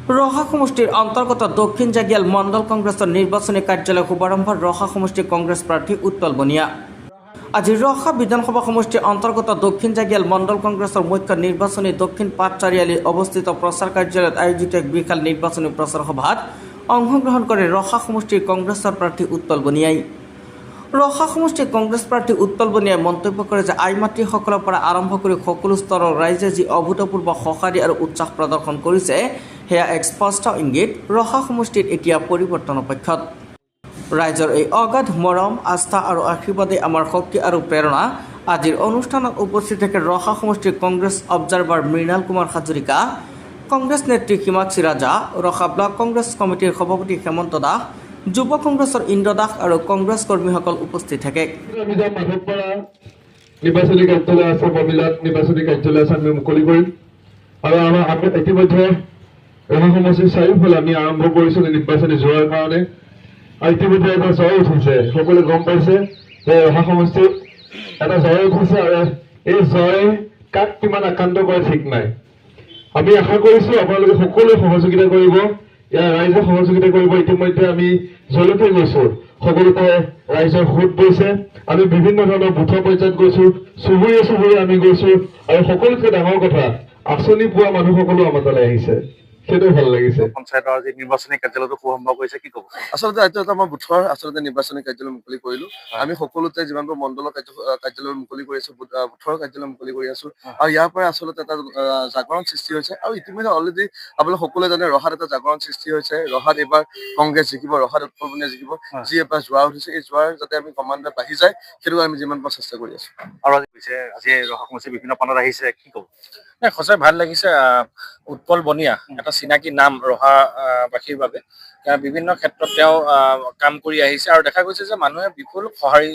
ৰহা সমষ্টিৰ অন্তৰ্গত দক্ষিণ জাগিয়াল মণ্ডল কংগ্ৰেছৰ নিৰ্বাচনী কাৰ্যালয় শুভাৰম্ভ ৰহা সমষ্টিৰ কংগ্ৰেছ প্ৰাৰ্থী উৎপল বনিয়া। আজি ৰহা বিধানসভা সমষ্টিৰ অন্তৰ্গত দক্ষিণ জাগিয়াল মণ্ডল কংগ্ৰেছৰ মুখ্য নিৰ্বাচনী দক্ষিণ পাট চাৰিআলি অৱস্থিত প্ৰচাৰ কাৰ্যালয়ত আয়োজিত এক বিশাল নিৰ্বাচনী প্ৰচাৰ সভাত অংশগ্ৰহণ কৰে ৰহা সমষ্টিৰ কংগ্ৰেছৰ প্ৰাৰ্থী উৎপল বনিয়াই। ৰহা সমষ্টিৰ কংগ্ৰেছ প্ৰাৰ্থী উৎপল বনিয়াই মন্তব্য কৰে যে আই মাতৃসকলৰ পৰা আৰম্ভ কৰি সকলো স্তৰৰ ৰাইজে যি অভূতপূৰ্ব সঁহাৰি আৰু উৎসাহ প্ৰদৰ্শন কৰিছে সেয়া এক স্পষ্ট ইংগিত ৰহা সমষ্টিত এতিয়া পৰিৱৰ্তনৰ পক্ষত। ৰাইজৰ এই অগাধ মৰম আস্থা আৰু আশীৰ্বাদে আমাৰ শক্তি আৰু প্ৰেৰণা। আজিৰ অনুষ্ঠানত উপস্থিত থাকে ৰহা সমষ্টিৰ কংগ্ৰেছ অবজাৰ্ভাৰ মৃণাল কুমাৰ হাজৰিকা, কংগ্ৰেছ নেত্ৰী হিমাক্ষী ৰাজা, ৰহা ব্লক কংগ্ৰেছ কমিটিৰ সভাপতি হেমন্ত দাস, যুৱ কংগ্ৰেছৰ ইন্দ্ৰ দাস আৰু কংগ্ৰেছ কৰ্মীসকল উপস্থিত থাকে। নিৰ্বাচনী কাৰ্যালয় আছে, মহিলাত নিৰ্বাচনী কাৰ্যালয় আছে, আমি মুকলি কৰিম। আৰু আমি ইতিমধ্যে ৰহা সমষ্টিৰ চাৰিওফালে আমি আৰম্ভ কৰিছো নিৰ্বাচনী যোৱাৰ কাৰণে। আৰু ইতিমধ্যে এটা জ্বৰ উঠিছে, সকলোৱে গম পাইছে যে ৰহা সমষ্টিত এটা জ্বৰ উঠিছে আৰু এই জ্বৰে কাক কিমান আক্ৰান্ত কৰে ঠিক নাই। আমি আশা কৰিছো আপোনালোকে সকলোৱে সহযোগিতা কৰিব, ইয়াৰ ৰাইজে সহযোগিতা কৰিব। ইতিমধ্যে আমি যলৈকে গৈছো সকলোতে ৰাইজৰ ভোট গৈছে। আমি বিভিন্ন ধৰণৰ বুথৰ পৰ্যায়ত গৈছো, চুবুৰীয়ে আমি গৈছো, আৰু সকলোতকৈ ডাঙৰ কথা আঁচনি পোৱা মানুহসকলো আমাৰ তালৈ আহিছে, সেইটোৱে ভাল লাগিছে। পঞ্চায়তৰ যি নিৰ্বাচনী কাৰ্যালয়টো শুভাৰম্ভ কৰিছে, কি ক'ব? আচলতে এইটো এটা মই বুথৰ নিৰ্বাচনী কাৰ্যালয় মুকলি কৰিলো। আমি সকলোতে যিমানবোৰ মণ্ডলৰ কাৰ্যালয় মুকলি কৰি আছো, বুথৰ কাৰ্যালয় মুকলি কৰি আছো, আৰু ইয়াৰ পৰা আচলতে এটা জাগৰণ সৃষ্টি হৈছে। আৰু ইতিমধ্যে অলৰেডি আপোনালোকে সকলোৱে জানে ৰহাত এটা জাগৰণ সৃষ্টি হৈছে। ৰহাত এইবাৰ কংগ্ৰেছ জিকিব, ৰহাত উৎপল বনিয়া জিকিব। যি এবাৰ জোৱাৰ উঠিছে, এই জোৱাৰ যাতে আমি ক্ৰমান্বয়ে বাঢ়ি যায়, সেইটো আমি যিমান পাৰোঁ চেষ্টা কৰি আছো। আৰু আজি ৰহা সমষ্টিৰ বিভিন্ন প্ৰান্তত আহিছে, কি ক'ব? সঁচাই ভাল লাগিছে। উৎপল বনিয়া এটা চিনাকি নাম ৰহাবাসীৰ বাবে। বিভিন্ন ক্ষেত্ৰত তেওঁ কাম কৰি আহিছে আৰু দেখা গৈছে যে মানুহে বিপুল সঁহাৰি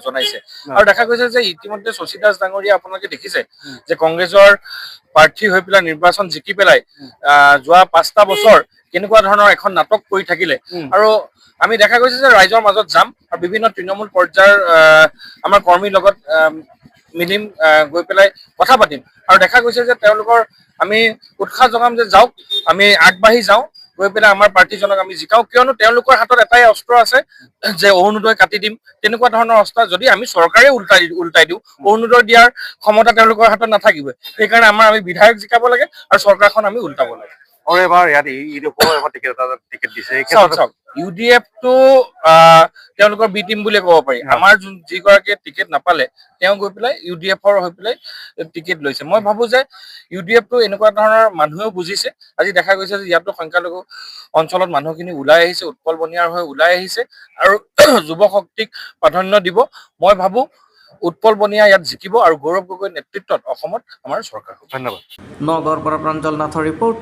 জনাইছে। আৰু দেখা গৈছে যে ইতিমধ্যে শশী দাস ডাঙৰীয়া আপোনালোকে দেখিছে যে কংগ্ৰেছৰ প্ৰাৰ্থী হৈ পেলাই নিৰ্বাচন জিকি পেলাই যোৱা 5টা বছৰ কেনেকুৱা ধৰণৰ এখন নাটক কৰি থাকিলে। আৰু আমি দেখা গৈছে যে ৰাইজৰ মাজত যাম আৰু বিভিন্ন তৃণমূল পৰ্যায়ৰ আমাৰ কৰ্মীৰ লগত মিলিম, গৈ পেলাই কথা পাতিম। আৰু দেখা গৈছে যে তেওঁলোকৰ আমি উৎসাহ জনাম যে যাওক, আমি আগবাঢ়ি যাওঁ, গৈ পেলাই আমাৰ প্ৰাৰ্থীজনক আমি জিকাওঁ। কিয়নো তেওঁলোকৰ হাতত এটাই অস্ত্ৰ আছে যে অৰুণোদয় কাটি দিম, তেনেকুৱা ধৰণৰ অস্ত্ৰ যদি আমি চৰকাৰে উল্টাই দিওঁ, অৰুণোদয় দিয়াৰ ক্ষমতা তেওঁলোকৰ হাতত নাথাকিবই। সেইকাৰণে আমি বিধায়ক জিকাব লাগে আৰু চৰকাৰখন আমি উল্টাব লাগে। আৰু এবাৰ ইয়াত এবাৰ টিকেট দিছে। UDF-টো তেওঁলোকৰ বি টিম বুলিয়ে ক'ব পাৰি। আমাৰ যিগৰাকীয়ে টিকেট নাপালে তেওঁ গৈ পেলাই UDF-ৰ হৈ পেলাই টিকেট লৈছে। মই ভাবো যে UDF-টো এনেকুৱা ধৰণৰ মানুহেও বুজিছে। আজি দেখা গৈছে যে ইয়াতো সংখ্যালঘু অঞ্চলত মানুহখিনি ওলাই আহিছে, উৎপল বনিয়াৰ হৈ ওলাই আহিছে আৰু যুৱ শক্তিক প্ৰাধান্য দিব। মই ভাবো উৎপল বনিয়া ইয়াত জিকিব আৰু গৌৰৱ গগৈৰ নেতৃত্বত অসমত আমাৰ চৰকাৰ হ'ব। ধন্যবাদ। নগৰৰ পৰা প্ৰাঞ্জল নাথৰ ৰিপৰ্ট।